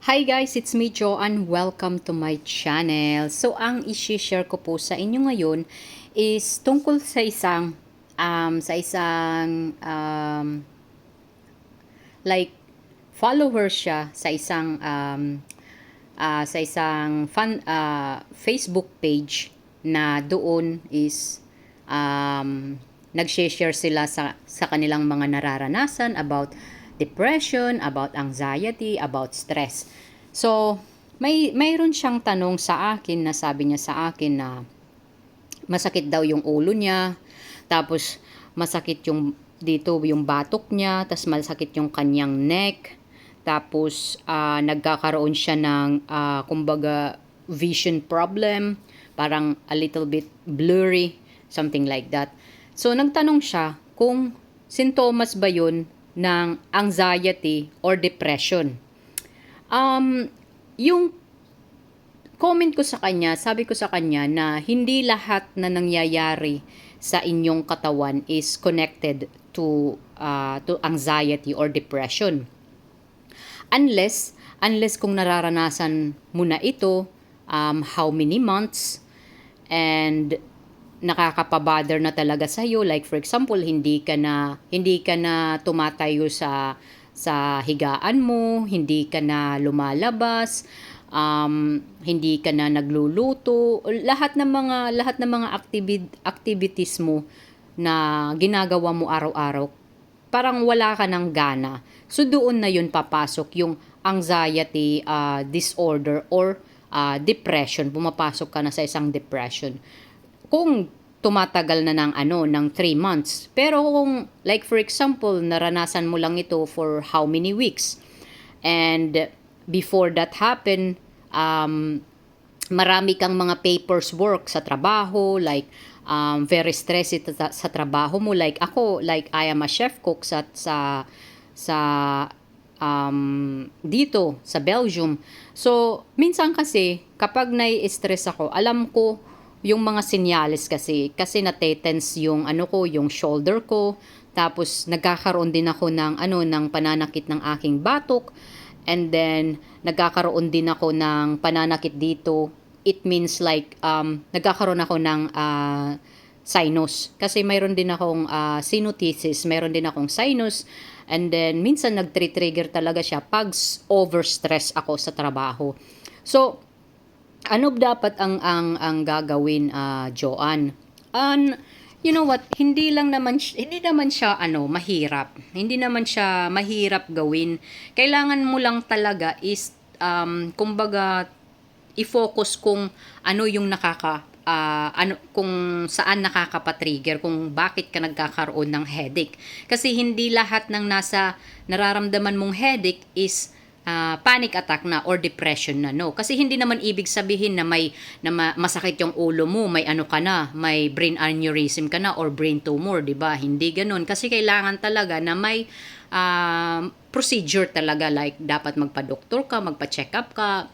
Hi guys, it's me Joanne. Welcome to my channel. So, ang i-share ko po sa inyo ngayon is tungkol sa like follower siya sa isang Facebook page na doon is nag-share sila sa kanilang mga nararanasan about depression, about anxiety, about stress. So, mayroon siyang tanong sa akin na sabi niya sa akin na masakit daw yung ulo niya, tapos masakit yung dito yung batok niya, tapos masakit yung kanyang neck, tapos nagkakaroon siya ng kumbaga vision problem, parang a little bit blurry, something like that. So nagtanong siya kung sintomas ba yun ng anxiety or depression. Yung comment ko sa kanya, sabi ko sa kanya na hindi lahat na nangyayari sa inyong katawan is connected to anxiety or depression. Unless kung nararanasan mo na ito, how many months, and nakakapabother na talaga sa iyo, like for example hindi ka na tumatayo sa higaan mo, hindi ka na lumalabas, hindi ka na nagluluto, lahat ng mga activities mo na ginagawa mo araw-araw, parang wala ka ng gana. So doon na yun papasok yung anxiety disorder or depression. Pumapasok ka na sa isang depression kung tumatagal na ng 3 months. Pero kung like for example, naranasan mo lang ito for how many weeks, and before that happen, marami kang mga papers work sa trabaho, like very stressed sa trabaho mo, like ako, like I am a chef cook sa dito sa Belgium. So minsan kasi kapag nai-stress ako, alam ko yung mga senyales kasi natetense yung yung shoulder ko, tapos nagkakaroon din ako ng pananakit ng aking batok, and then nagkakaroon din ako ng pananakit dito. It means like nagkakaroon ako ng sinus, kasi mayroon din akong sinusitis, mayroon din akong sinus, and then minsan nagtre-trigger talaga siya pag overstress ako sa trabaho. So ano dapat ang gagawin, Joanne? You know what? Hindi naman siya mahirap. Hindi naman siya mahirap gawin. Kailangan mo lang talaga is kumbaga i-focus kung ano yung kung saan nakakapatrigger, kung bakit ka nagkakaroon ng headache. Kasi hindi lahat ng nararamdaman mong headache is panic attack na or depression na, no. Kasi hindi naman ibig sabihin na masakit yung ulo mo, may may brain aneurysm ka na or brain tumor, 'di ba? Hindi ganoon, kasi kailangan talaga na may procedure talaga, like dapat magpa-doktor ka, magpa-check up ka,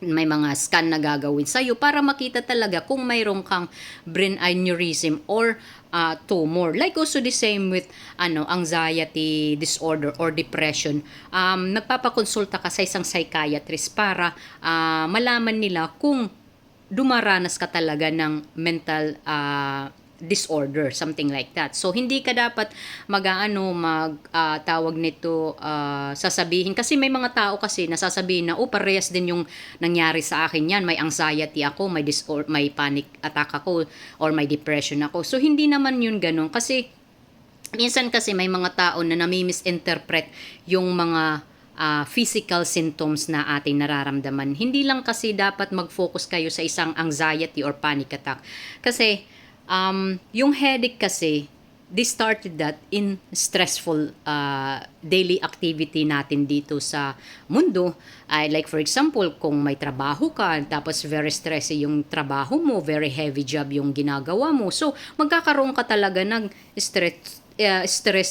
may mga scan na gagawin sa'yo para makita talaga kung mayroon kang brain aneurysm or tumor. Like also the same with anxiety disorder or depression. Nagpapakonsulta ka sa isang psychiatrist para malaman nila kung dumaranas ka talaga ng mental disorder, something like that. So hindi ka dapat tawag nito, sasabihin, kasi may mga tao kasi nasasabihin na parehas din yung nangyari sa akin yan, may anxiety ako, may panic attack ako, or may depression ako. So hindi naman yun ganun, kasi minsan kasi may mga tao na nami-misinterpret yung mga physical symptoms na ating nararamdaman. Hindi lang kasi dapat mag-focus kayo sa isang anxiety or panic attack, kasi yung headache kasi, they started that in stressful daily activity natin dito sa mundo. Like for example, kung may trabaho ka, tapos very stressy yung trabaho mo, very heavy job yung ginagawa mo, so magkakaroon ka talaga ng stress,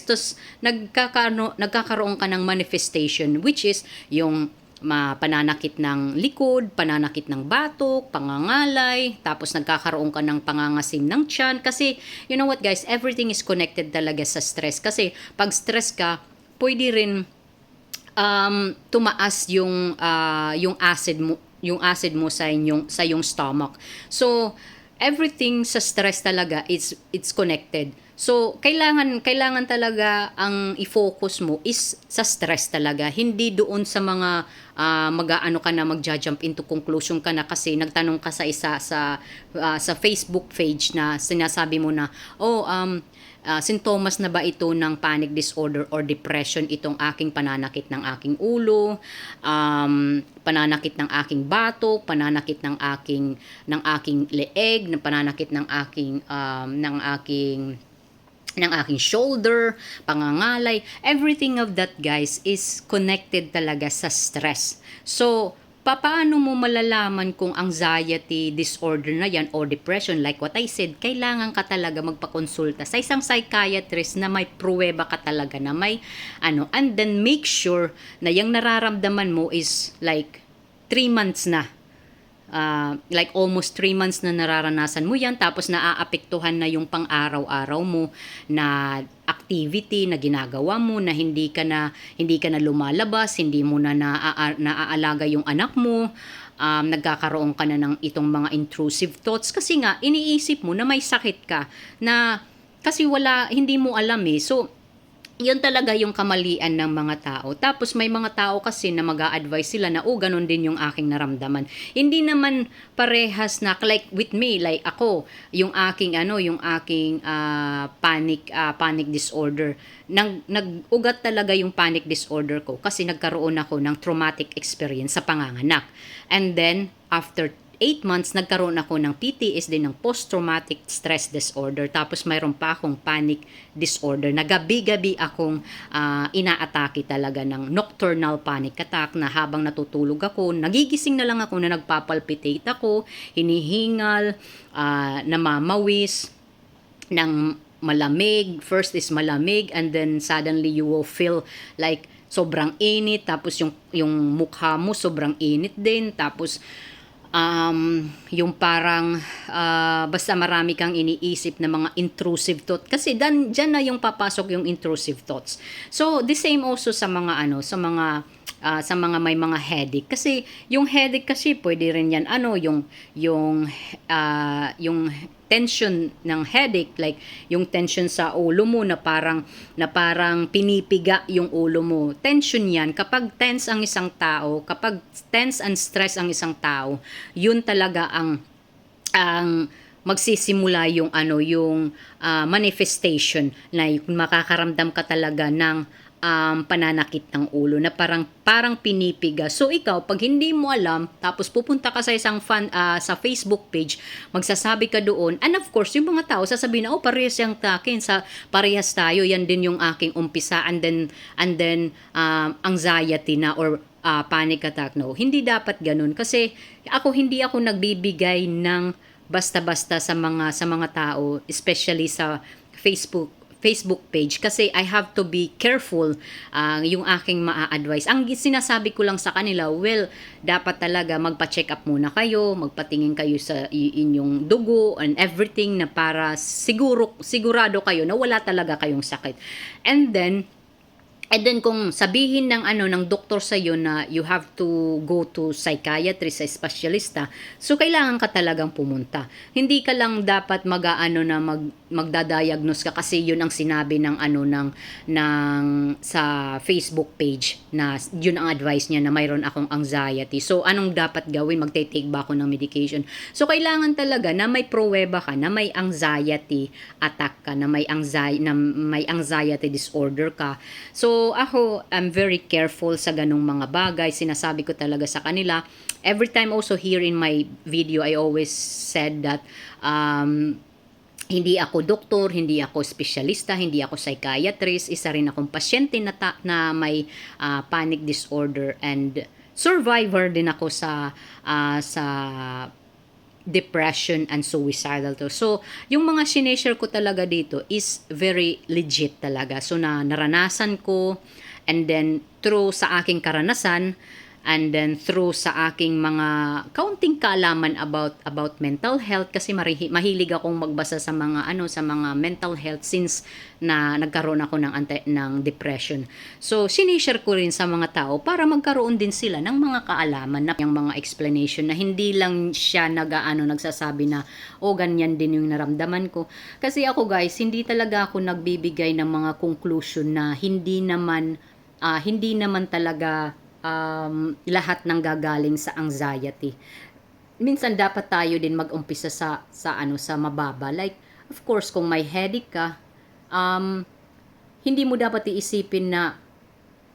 tos nagkakaroon ka ng manifestation, which is yung pananakit ng likod, pananakit ng batok, pangangalay, tapos nagkakaroon ka ng pangangasim ng tiyan. Kasi, you know what guys, everything is connected talaga sa stress. Kasi, pag stress ka, pwede rin tumaas yung acid mo sa yung stomach. So everything sa stress talaga, it's connected. So kailangan talaga ang i-focus mo is sa stress talaga, hindi doon sa mga mag-aano ka na, magja-jump into conclusion ka na kasi nagtanong ka sa isa sa Facebook page na sinasabi mo na, sintomas na ba ito ng panic disorder or depression itong aking pananakit ng aking ulo, pananakit ng aking batok, pananakit ng aking leeg, pananakit ng aking shoulder, pangangalay, everything of that, guys, is connected talaga sa stress. So, paano mo malalaman kung anxiety disorder na yan or depression? Like what I said, kailangan ka talaga magpakonsulta sa isang psychiatrist na may pruweba ka talaga na may and then make sure na yung nararamdaman mo is like 3 months na. Like almost 3 months na nararanasan mo yan, tapos naaapektuhan na yung pang-araw-araw mo na activity na ginagawa mo, na hindi ka na lumalabas, hindi mo na naaalaga yung anak mo, nagkakaroon ka na ng itong mga intrusive thoughts kasi nga iniisip mo na may sakit ka na kasi hindi mo alam eh. So yun talaga yung kamalian ng mga tao. Tapos may mga tao kasi na mag-a-advise sila na, ganun din yung aking naramdaman. Hindi naman parehas na, like with me, like ako, yung aking panic disorder. Nag-ugat talaga yung panic disorder ko kasi nagkaroon ako ng traumatic experience sa panganganak. And then, after 8 months, nagkaroon ako ng PTSD, ng post-traumatic stress disorder. Tapos mayroon pa akong panic disorder na gabi-gabi akong inaatake talaga ng nocturnal panic attack na habang natutulog ako, nagigising na lang ako na nagpapalpitate ako, hinihingal, namamawis, ng malamig. First is malamig and then suddenly you will feel like sobrang init, tapos yung mukha mo sobrang init din, tapos yung parang basta marami kang iniisip na mga intrusive thoughts kasi dyan na yung papasok yung intrusive thoughts. So the same also sa mga sa mga may mga headache kasi yung headache kasi pwede rin yan yung tension ng headache, like yung tension sa ulo mo na parang pinipiga yung ulo mo. Tension yan. Kapag tense ang isang tao, kapag tense and stress ang isang tao, yun talaga ang magsisimula yung manifestation na makakaramdam ka talaga ng pananakit ng ulo na parang pinipiga. So ikaw, pag hindi mo alam, tapos pupunta ka sa isang sa Facebook page, magsasabi ka doon, and of course, yung mga tao sasabihin na, parehas yung takin, parehas tayo, yan din yung aking umpisa, and then anxiety na or panic attack. No, hindi dapat ganun kasi hindi ako nagbibigay ng basta-basta sa mga tao, especially sa Facebook page kasi I have to be careful yung aking maa-advise. Ang sinasabi ko lang sa kanila, dapat talaga magpa-check up muna kayo, magpatingin kayo sa inyong dugo and everything na para sigurado kayo na wala talaga kayong sakit. And then kung sabihin ng doktor sa iyo na you have to go to psychiatrist, sa espesyalista, so kailangan ka talagang pumunta. Hindi ka lang dapat magdadiagnose ka kasi yun ang sinabi ng sa Facebook page na yun ang advice niya na mayroon akong anxiety. So anong dapat gawin? Magte-take ba ako ng medication? So kailangan talaga na may pruweba ka na may anxiety attack ka, na may anxiety disorder ka. So ako, I'm very careful sa ganung mga bagay. Sinasabi ko talaga sa kanila. Every time also here in my video, I always said that hindi ako doktor, hindi ako espesyalista, hindi ako psychiatrist. Isa rin akong pasyente na may panic disorder and survivor din ako sa depression and suicidal to. So, yung mga sineshare ko talaga dito is very legit talaga. So, naranasan ko and then through sa aking karanasan, And then through sa aking mga kaunting kaalaman about mental health, kasi mahilig akong magbasa sa mga sa mga mental health since na nagkaroon ako ng depression. So sinishare ko rin sa mga tao para magkaroon din sila ng mga kaalaman na yung mga explanation na hindi lang siya nagsasabi na ganyan din yung naramdaman ko. Kasi ako guys, hindi talaga ako nagbibigay ng mga conclusion na hindi naman talaga lahat ng gagaling sa anxiety. Minsan dapat tayo din mag-umpisa sa mababa. Like, of course, kung may headache ka, hindi mo dapat iisipin na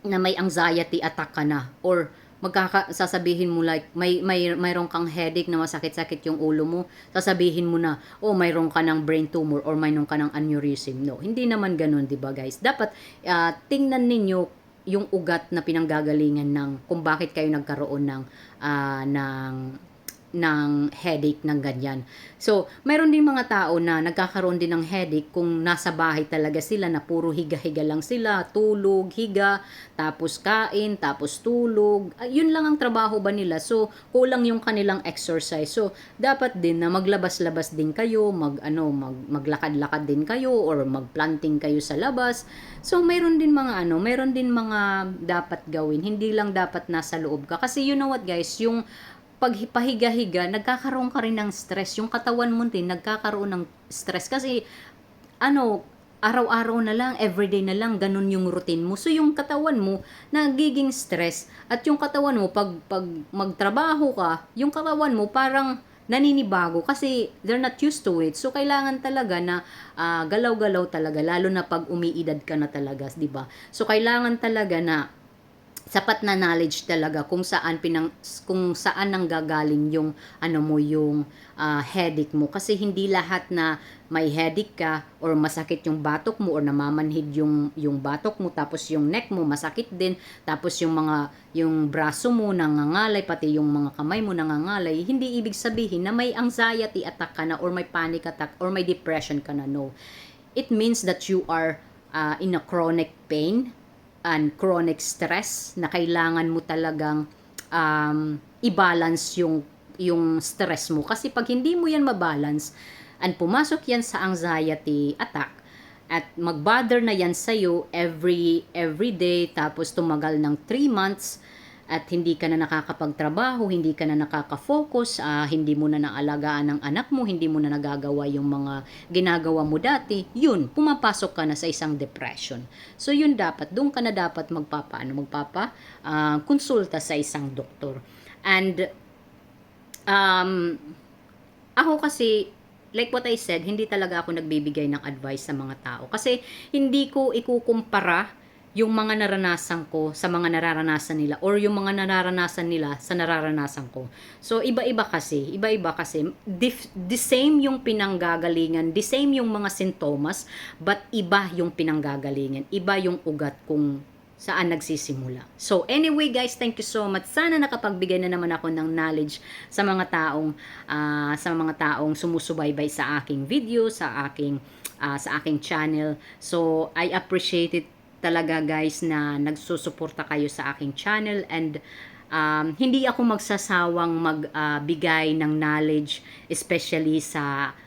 may anxiety attack ka na, or sasabihin mo like mayroon kang headache na masakit-sakit yung ulo mo, sasabihin mo na mayroon ka ng brain tumor or mayroon ka ng aneurysm. No, hindi naman ganoon, 'di ba guys? Dapat tingnan ninyo yung ugat na pinanggagalingan ng kung bakit kayo nagkaroon ng headache ng ganyan. So, mayroon din mga tao na nagkakaroon din ng headache kung nasa bahay talaga sila na puro higa-higa lang sila, tulog, higa, tapos kain, tapos tulog. Yun lang ang trabaho ba nila? So, kulang yung kanilang exercise. So, dapat din na maglabas-labas din kayo, maglakad-lakad din kayo or magplanting kayo sa labas. So, mayroon din mga dapat gawin. Hindi lang dapat nasa loob ka. Kasi you know what guys, yung pagpahiga-higa, nagkakaroon ka rin ng stress. Yung katawan mo din, nagkakaroon ng stress. Kasi, araw-araw na lang, everyday na lang, ganun yung routine mo. So, yung katawan mo, nagiging stress. At yung katawan mo, pag magtrabaho ka, yung katawan mo parang naninibago kasi they're not used to it. So, kailangan talaga na galaw-galaw talaga, lalo na pag umiidad ka na talaga, di ba? So, kailangan talaga na sapat na knowledge talaga kung saan nanggagaling yung headache mo, kasi hindi lahat na may headache ka or masakit yung batok mo or namamanhid yung batok mo, tapos yung neck mo masakit din, tapos yung braso mo nangangalay, pati yung mga kamay mo nangangalay, hindi ibig sabihin na may anxiety attack ka na or may panic attack or may depression ka na. No, it means that you are in a chronic pain and chronic stress na kailangan mo talagang i-balance yung stress mo. Kasi pag hindi mo yan mabalance and pumasok yan sa anxiety attack at mag-bother na yan sa'yo every day, tapos tumagal ng 3 months at hindi ka na nakakapagtrabaho, hindi ka na nakaka-focus, hindi mo na naalagaan ng anak mo, hindi mo na nagagawa yung mga ginagawa mo dati, yun, pumapasok ka na sa isang depression. So yun doon ka na dapat konsulta sa isang doktor. And ako kasi, like what I said, hindi talaga ako nagbibigay ng advice sa mga tao. Kasi hindi ko ikukumpara yung mga naranasan ko sa mga nararanasan nila or yung mga nararanasan nila sa nararanasan ko. So, iba-iba kasi. The same yung pinanggagalingan, the same yung mga sintomas, but iba yung pinanggagalingan. Iba yung ugat kung saan nagsisimula. So, anyway guys, thank you so much. Sana nakapagbigay na naman ako ng knowledge sa mga taong sumusubaybay sa aking video, sa aking channel. So, I appreciate it talaga guys na nagsusuporta kayo sa aking channel, and hindi ako magsasawang magbigay ng knowledge, especially sa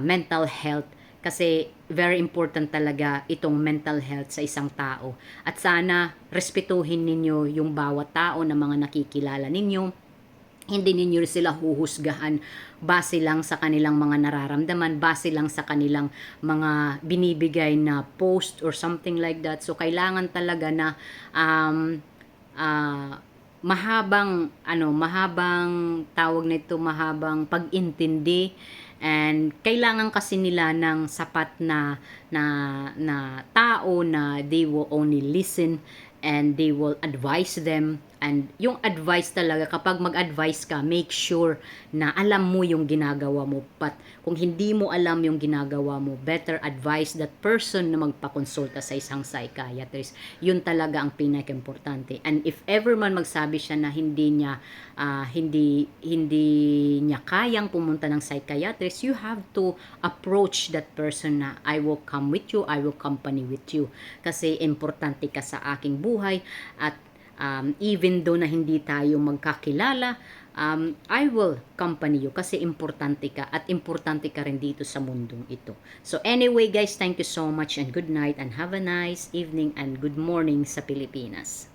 mental health, kasi very important talaga itong mental health sa isang tao. At sana respetuhin ninyo yung bawat tao na mga nakikilala ninyo. Hindi ninyo sila huhusgahan base lang sa kanilang mga nararamdaman, base lang sa kanilang mga binibigay na post or something like that. So, kailangan talaga na mahabang mahabang pag-intindi, and kailangan kasi nila ng sapat na tao na they will only listen and they will advise them. And yung advice talaga, kapag mag-advise ka, make sure na alam mo yung ginagawa mo. But kung hindi mo alam yung ginagawa mo, better advise that person na magpakonsulta sa isang psychiatrist. Yun talaga ang pinaka-importante. And if ever man magsabi siya na hindi niya kayang pumunta ng psychiatrist, you have to approach that person na I will come with you, I will company with you. Kasi importante ka sa aking buhay, at Even though na hindi tayo magkakilala, I will accompany you kasi importante ka at importante ka rin dito sa mundong ito. So anyway guys, thank you so much and good night and have a nice evening and good morning sa Pilipinas.